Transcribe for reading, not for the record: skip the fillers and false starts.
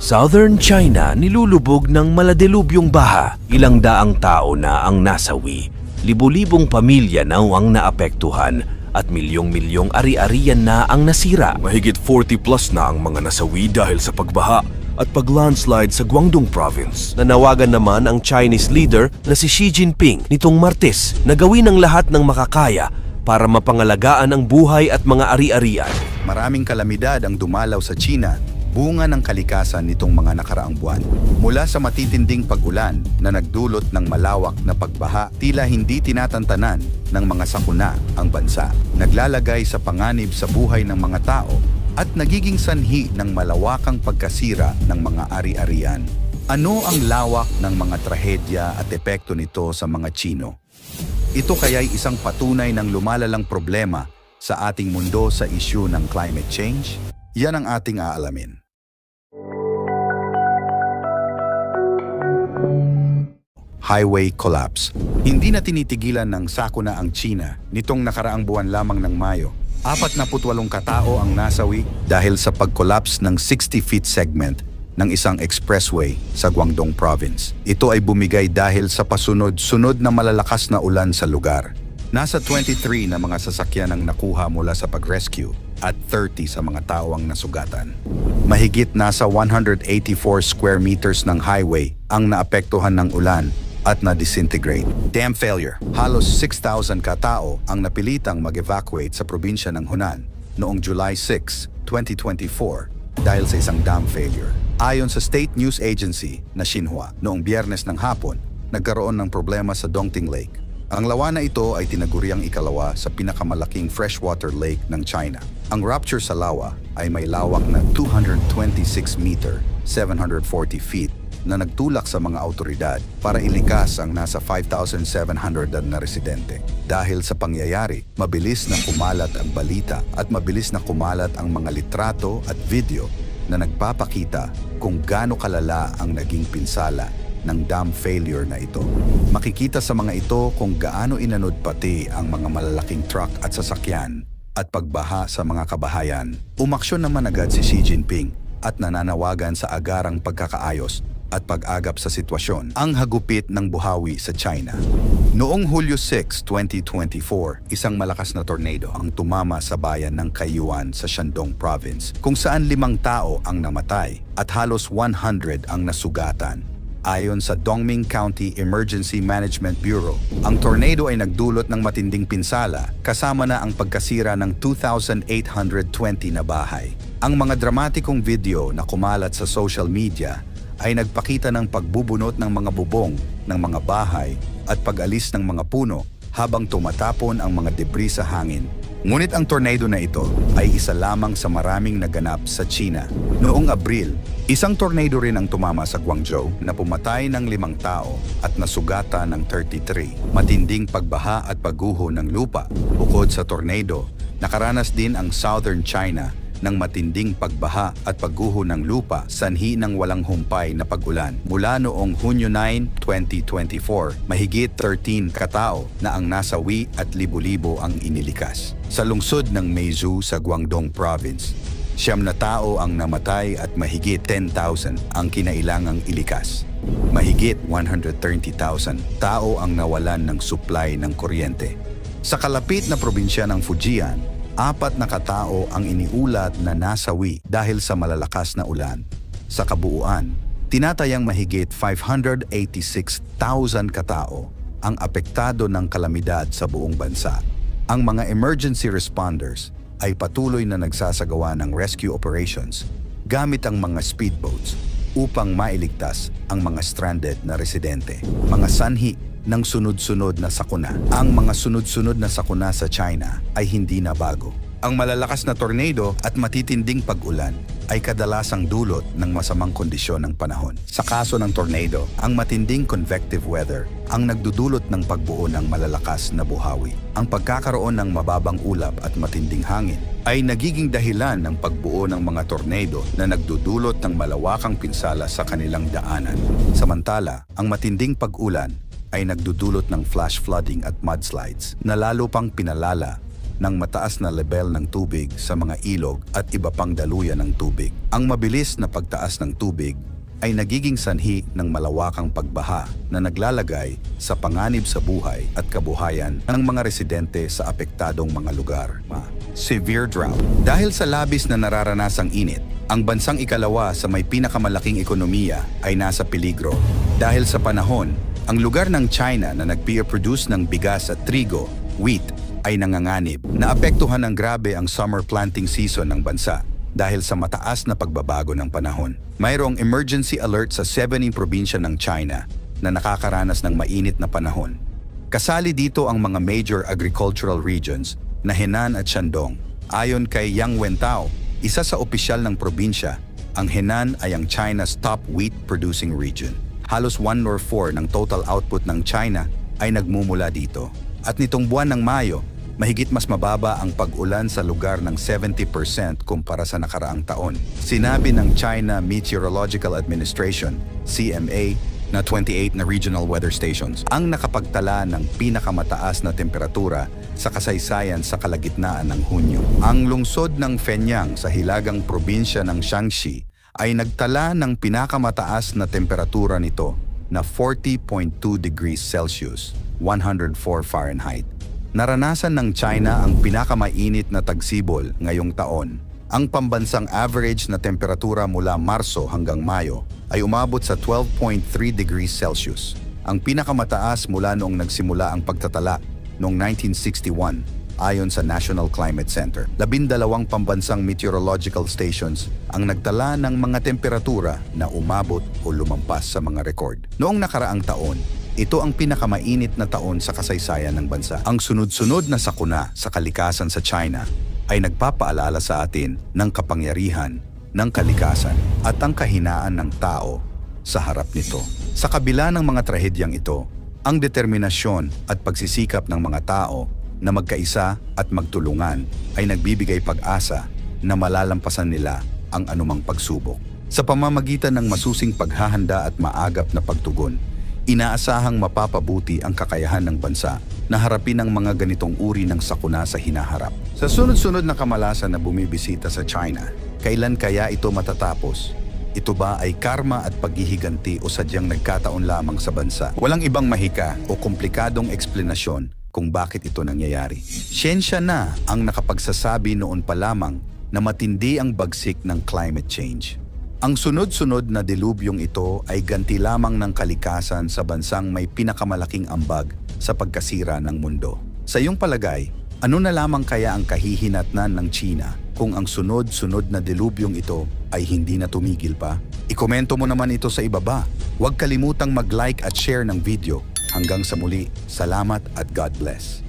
Southern China nilulubog ng maladilubyong baha. Ilang daang tao na ang nasawi. Libo-libong pamilya na ang naapektuhan at milyong-milyong ari-arian na ang nasira. Mahigit 40 plus na ang mga nasawi dahil sa pagbaha at pag-landslide sa Guangdong Province. Nanawagan naman ang Chinese leader na si Xi Jinping nitong Martes na gawin ang lahat ng makakaya para mapangalagaan ang buhay at mga ari-arian. Maraming kalamidad ang dumalaw sa China, bunga ng kalikasan nitong mga nakaraang buwan. Mula sa matitinding pag-ulan na nagdulot ng malawak na pagbaha, tila hindi tinatantanan ng mga sakuna ang bansa. Naglalagay sa panganib sa buhay ng mga tao at nagiging sanhi ng malawakang pagkasira ng mga ari-arian. Ano ang lawak ng mga trahedya at epekto nito sa mga Chino? Ito kaya'y isang patunay ng lumalalang problema sa ating mundo sa isyu ng climate change? Yan ang ating aalamin. Highway collapse. Hindi na tinitigilan ng sakuna ang China nitong nakaraang buwan lamang ng Mayo. 48 katao ang nasawi dahil sa pag-collapse ng 60-feet segment ng isang expressway sa Guangdong Province. Ito ay bumigay dahil sa pasunod-sunod na malalakas na ulan sa lugar. Nasa 23 na mga sasakyan ang nakuha mula sa pag-rescue at 30 sa mga tao ang nasugatan. Mahigit nasa 184 square meters ng highway ang naapektuhan ng ulan at na-disintegrate. Dam failure. Halos 6,000 katao ang napilitang mag-evacuate sa probinsya ng Hunan noong July 6, 2024 dahil sa isang dam failure. Ayon sa state news agency na Xinhua, noong Biyernes ng hapon, nagkaroon ng problema sa Dongting Lake. Ang lawa na ito ay tinaguriang ikalawa sa pinakamalaking freshwater lake ng China. Ang rupture sa lawa ay may lawak na 226 meter, 740 feet, na nagtulak sa mga autoridad para ilikas ang nasa 5,700 na residente. Dahil sa pangyayari, mabilis na kumalat ang balita at mabilis na kumalat ang mga litrato at video na nagpapakita kung gaano kalala ang naging pinsala ng dam failure na ito. Makikita sa mga ito kung gaano inanod pati ang mga malalaking truck at sasakyan at pagbaha sa mga kabahayan. Umaksyon naman agad si Xi Jinping at nananawagan sa agarang pagkakaayos at pag-agap sa sitwasyon, ang hagupit ng buhawi sa China. Noong Hulyo 6, 2024, isang malakas na tornado ang tumama sa bayan ng Kaiyuan sa Shandong Province, kung saan 5 tao ang namatay at halos 100 ang nasugatan. Ayon sa Dongming County Emergency Management Bureau, ang tornado ay nagdulot ng matinding pinsala kasama na ang pagkasira ng 2,820 na bahay. Ang mga dramatikong video na kumalat sa social media ay nagpakita ng pagbubunot ng mga bubong ng mga bahay at pag-alis ng mga puno habang tumatapon ang mga debris sa hangin. Ngunit ang tornado na ito ay isa lamang sa maraming naganap sa China. Noong Abril, isang tornado rin ang tumama sa Guangzhou na pumatay ng 5 tao at nasugatan ng 33. Matinding pagbaha at pagguho ng lupa. Bukod sa tornado, nakaranas din ang Southern China ng matinding pagbaha at pagguho ng lupa sanhi ng walang humpay na pag-ulan. Mula noong Hunyo 9, 2024, mahigit 13 katao na ang nasawi at libo-libo ang inilikas. Sa lungsod ng Meizhou sa Guangdong Province, 9 na tao ang namatay at mahigit 10,000 ang kinailangang ilikas. Mahigit 130,000 tao ang nawalan ng supply ng kuryente. Sa kalapit na probinsya ng Fujian, 4 na katao ang iniulat na nasawi dahil sa malalakas na ulan. Sa kabuuan, tinatayang mahigit 586,000 katao ang apektado ng kalamidad sa buong bansa. Ang mga emergency responders ay patuloy na nagsasagawa ng rescue operations gamit ang mga speedboats upang mailigtas ang mga stranded na residente. Mga sanhi ng sunod-sunod na sakuna. Ang mga sunod-sunod na sakuna sa China ay hindi na bago. Ang malalakas na tornado at matitinding pag-ulan ay kadalasang dulot ng masamang kondisyon ng panahon. Sa kaso ng tornado, ang matinding convective weather ang nagdudulot ng pagbuo ng malalakas na buhawi. Ang pagkakaroon ng mababang ulap at matinding hangin ay nagiging dahilan ng pagbuo ng mga tornado na nagdudulot ng malawakang pinsala sa kanilang daanan. Samantala, ang matinding pag-ulan ay nagdudulot ng flash flooding at mudslides na lalo pang pinalala ng mataas na level ng tubig sa mga ilog at iba pang daluyan ng tubig. Ang mabilis na pagtaas ng tubig ay nagiging sanhi ng malawakang pagbaha na naglalagay sa panganib sa buhay at kabuhayan ng mga residente sa apektadong mga lugar. Severe drought. Dahil sa labis na nararanasang init, ang bansang ikalawa sa may pinakamalaking ekonomiya ay nasa peligro. Dahil sa panahon, ang lugar ng China na nagpe-produce ng bigas at trigo, wheat, ay nanganganib. Naapektuhan ng grabe ang summer planting season ng bansa dahil sa mataas na pagbabago ng panahon. Mayroong emergency alert sa 17 probinsya ng China na nakakaranas ng mainit na panahon. Kasali dito ang mga major agricultural regions na Henan at Shandong. Ayon kay Yang Wentao, isa sa opisyal ng probinsya, ang Henan ay ang China's top wheat producing region. Halos 1/4 ng total output ng China ay nagmumula dito. At nitong buwan ng Mayo, mahigit mas mababa ang pag-ulan sa lugar ng 70% kumpara sa nakaraang taon. Sinabi ng China Meteorological Administration, CMA, na 28 na regional weather stations ang nakapagtala ng pinakamataas na temperatura sa kasaysayan sa kalagitnaan ng Hunyo. Ang lungsod ng Fenyang sa hilagang probinsya ng Shaanxi ay nagtala ng pinakamataas na temperatura nito na 40.2 degrees Celsius, 104 Fahrenheit. Naranasan ng China ang pinakamainit na tagsibol ngayong taon. Ang pambansang average na temperatura mula Marso hanggang Mayo ay umabot sa 12.3 degrees Celsius. Ang pinakamataas mula noong nagsimula ang pagtatala noong 1961 ayon sa National Climate Center. 12 pambansang meteorological stations ang nagtala ng mga temperatura na umabot o lumampas sa mga record. Noong nakaraang taon, ito ang pinakamainit na taon sa kasaysayan ng bansa. Ang sunod-sunod na sakuna sa kalikasan sa China ay nagpapaalala sa atin ng kapangyarihan, ng kalikasan at ang kahinaan ng tao sa harap nito. Sa kabila ng mga trahedyang ito, ang determinasyon at pagsisikap ng mga tao na magkaisa at magtulungan ay nagbibigay pag-asa na malalampasan nila ang anumang pagsubok. Sa pamamagitan ng masusing paghahanda at maagap na pagtugon, inaasahang mapapabuti ang kakayahan ng bansa na harapin ang mga ganitong uri ng sakuna sa hinaharap. Sa sunod-sunod na kamalasan na bumibisita sa China, kailan kaya ito matatapos? Ito ba ay karma at paghihiganti o sadyang nagkataon lamang sa bansa? Walang ibang mahika o komplikadong eksplanasyon kung bakit ito nangyayari. Siyensya na ang nakapagsasabi noon pa lamang na matindi ang bagsik ng climate change. Ang sunod-sunod na dilubyong ito ay ganti lamang ng kalikasan sa bansang may pinakamalaking ambag sa pagkasira ng mundo. Sa iyong palagay, ano na lamang kaya ang kahihinatnan ng China kung ang sunod-sunod na dilubyong ito ay hindi na tumigil pa? Ikomento mo naman ito sa ibaba. Huwag kalimutang mag-like at share ng video. Hanggang sa muli, salamat at God bless.